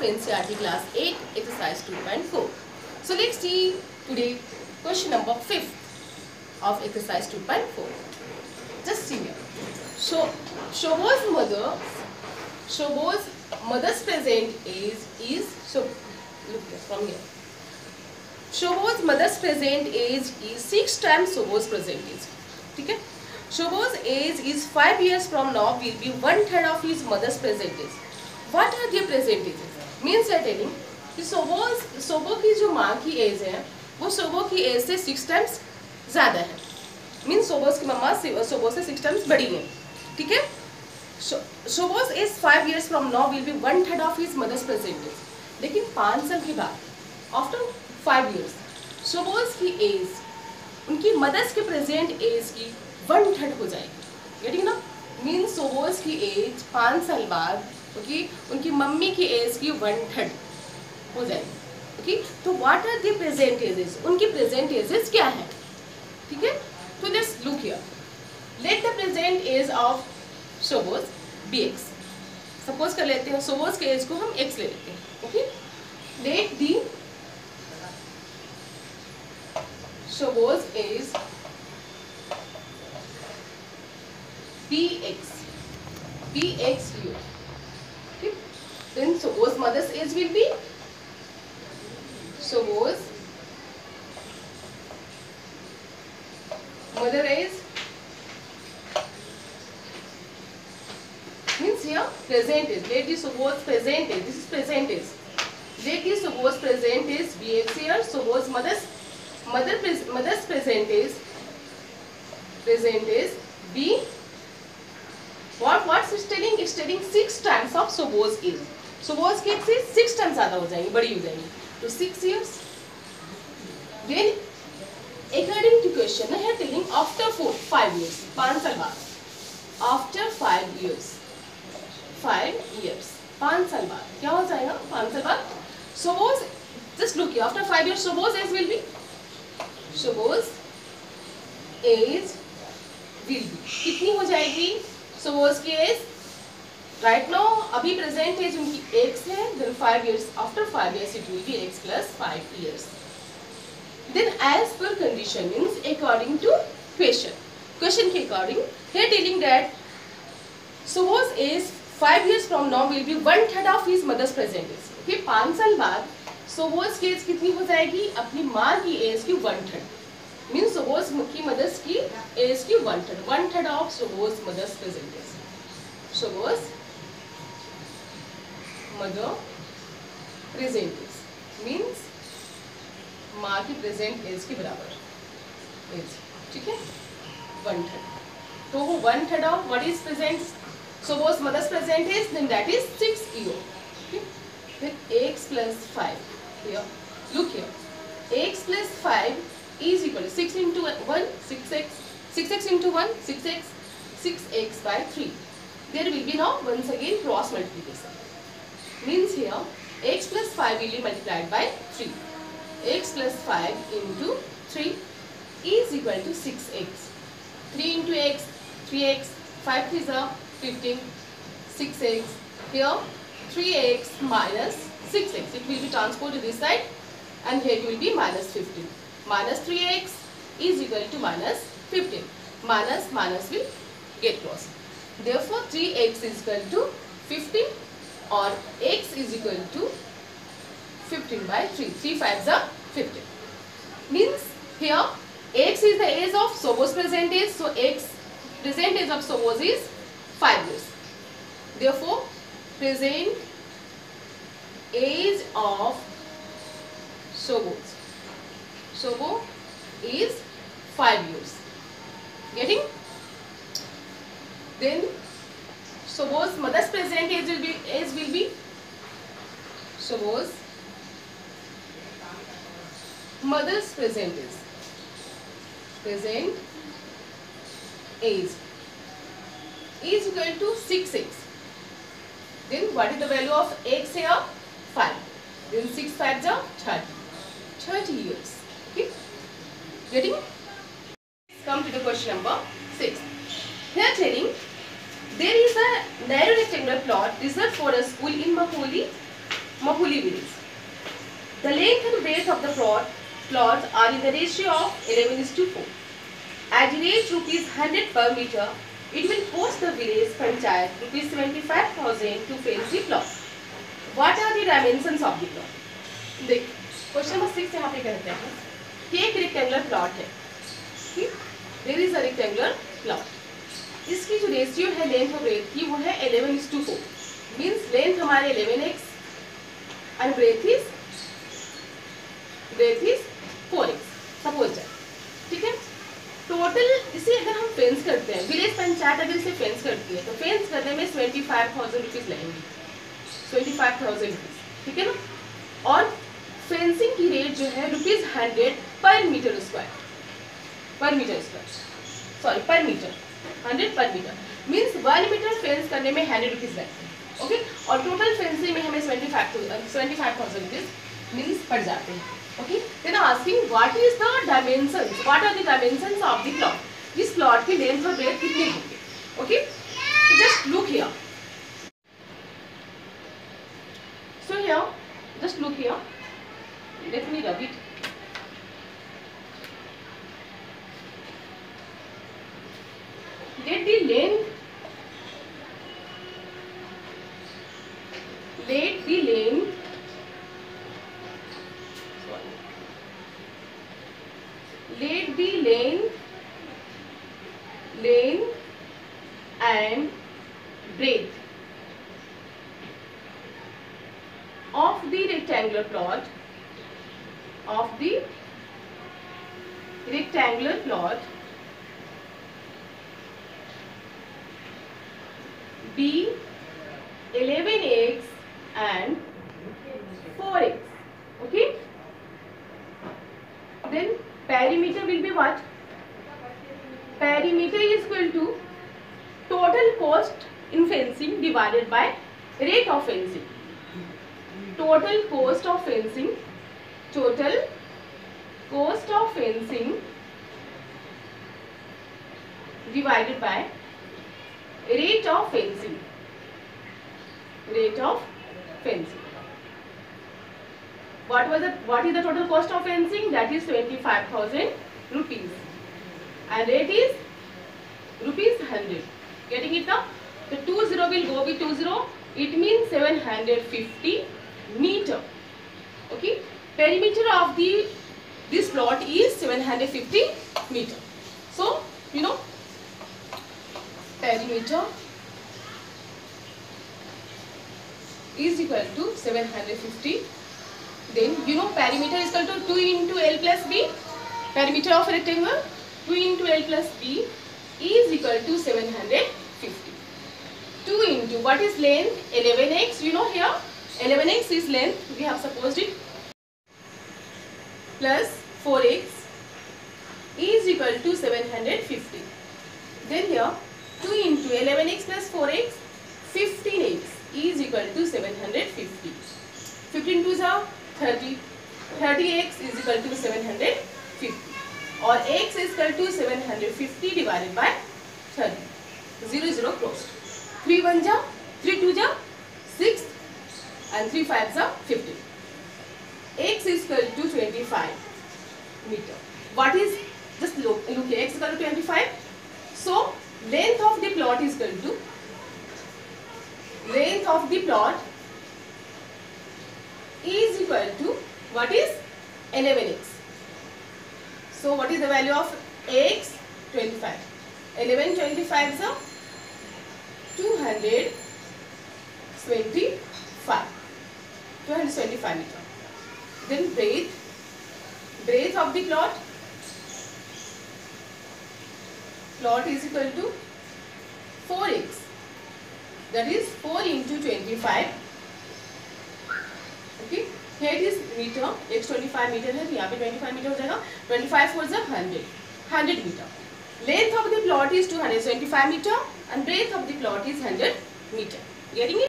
NCERT Class 8, Exercise 2.4. So let's see today question number 5 of Exercise 2.4. Just see here. So Shobo's mother's present age is, so look here, from here. Shobo's mother's present age is 6 times Shobo's present age. ठीक है? Shobo's age is 5 years from now will be 1/3 of his mother's present age. What are their present ages? Means I telling कि शोबो की जो माँ की as है वो शोबो की एज से 6 टाइम्स ज़्यादा है. मीन्स शोबोस की मम्मा शोबो से 6 टाइम्स बड़ी है. ठीक है? शोबोस as 5 years from now will be 1/3 of his mother's present age. लेकिन 5 साल के बाद आफ्टर 5 years शोबोस की एज उनकी मदर्स के प्रेजेंट एज की 1/3 हो जाएगी. गेटिंग ना? मीन्स शोबोस की एज 5 साल बाद उनकी मम्मी की एज की 1/3 हो जाएगी. ओके, तो what are the present ages? उनकी प्रेजेंट एजेस क्या है? ठीक है, तो let's look here. Let the present age of शोबोस बी एक्स. सपोज कर लेते हैं शोबोस के एज को हम एक्स ले लेते हैं. ओके, लेट दी शोबोस age bx here. Okay, then Shobo's mother's age will be Shobo's mother age means here present age. Let the Shobo's present age. This is present age. Let the Shobo's present age bx here. Shobo's mother's present age b. What's it telling? It's telling 6 times of Shobo's age. Shobo's age से 6 times ज़्यादा हो जाएंगी, बड़ी हो जाएंगी. तो 6 years. Then according to question ना है telling after 5 years 5 साल बाद. After 5 years 5 साल बाद क्या हो जाएगा? 5 साल बाद Shobo's, just look here, after 5 years Shobo's age will be कितनी हो जाएगी? Shobo's की एज राइट नाउ अभी प्रेजेंट एज उनकी x है. Then 5 years, after 5 years it will be x plus 5 years. Then as per condition means according to question के according here telling that Shobo's age 5 years from now will be 1/3 of his mother's present age. okay, 5 साल बाद Shobo's की as कितनी हो जाएगी? अपनी माँ की एज की 1/3. मीन्स Shobo's की मदर्स की एज की 1/3 of Shobo's mother's present age. Shobo's mother present age means माँ की प्रेजेंट एज के बराबर एज. ठीक है, 1/3. तो वो 1/3 of what is present Shobo's mother's present age, then that is 6 years. okay, then x plus 5 here, look here, x plus 5 is equal to 6 into 1 6x, 6x into 1 6x, 6x by 3. There will be now once again cross multiplication. Means here x plus 5 will be multiplied by 3. X plus 5 into 3 is equal to 6x. 3 into x 3x, 5 3s are 15, 6x. Here 3x minus 6x, it will be transported to this side and here it will be minus 15. Minus 3x is equal to minus 15. Minus will get crossed. Therefore 3x is equal to 15 or x is equal to 15 by 3. 3 5s are 15. Means here x is the age of Shobo's present age. So x present age of Shobo's is 5 years. Therefore present age of Shobo is 5 years. Getting? Then Shobo's mother's present age will be Shobo's mother's present age is equal to 6x. Then what is the value of x here? 5. Then 6 5s are 30 years. Okay, getting? Come to the question number 6. Here telling there is a narrow rectangular plot reserved for a school in Maholi Mahuli village. The length and breadth of the plots are in the ratio of 11:4. At the rate ₹100 per meter, it will cost the village panchayat ₹75,000 to fence the plot. What are the dimensions of the plot? देख, question number 6 यहाँ पे कहते हैं कि एक rectangular plot है, there is a rectangular plot. इसकी जो रेशियो है लेंथ और ब्रेथ की वो है 11:4. मीन्स लेंथ हमारे 11x and breadth is 4x suppose that. ठीक है. टोटल इसे अगर हम फेंस करते हैं, विलेज पंचायत अगर इसे फेंस करती है तो फेंस करने में 25,000 रुपीज लगेंगे. 25,000 रुपीज. ठीक है ना. और फेंसिंग की रेट जो है ₹100 पर मीटर स्क्वायर. पर मीटर 100 पर मीटर मीन्स 1 मीटर फेंस करने में 100 रुपीज लगते हैं. ओके. और टोटल फेंसिंग में हमें 25,000 रुपीज मीन्स पड़ जाते हैं. Okay. Then asking what is the dimensions, what are the dimensions of the plot. इस प्लॉट की लेंथ और ब्रेथ कितने होंगे. Okay. Just look here. So here just look here, let me rub it. Let the length and breadth of the rectangular plot be 11x and 4x. Okay. Then perimeter will be what? Perimeter is equal to total cost in fencing divided by rate of fencing. Total cost of fencing divided by rate of fencing. What is the total cost of fencing? That is 25,000 rupees and rate is ₹100. Getting it now? The 20 will go with 20. It means 750 meter. Okay. Perimeter of this plot is 750 meter. So you know perimeter is equal to 750. Then you know perimeter is equal to 2 into L plus B. Perimeter of a rectangle 2 into L plus B is equal to 750. 2 into what is length? 11x. You know here 11x is length, we have supposed it, plus 4x is equal to 750. Then here 2 into 11x plus 4x, 15x is equal to 750. 15 2s are 30. 30x is equal to 750. Or x is equal to 750 divided by 30. 0 crossed. 3 1s are 3 2s are 6 and 3 5s are 15. X is equal to 25 meter. What is, just look here, x is equal to 25. So length of the plot is equal to what is 11x. So what is the value of x? 25. 11 25s are 225 meter. Then breadth of the plot is equal to 4x. That is 4 into 25. Okay. Here it is meter. x 25 meter है तो यहाँ पे 25 meter हो जाएगा. 25 4 is 100 meter. Length of the plot is 275 meter and breadth of the plot is 100 meter. Getting it?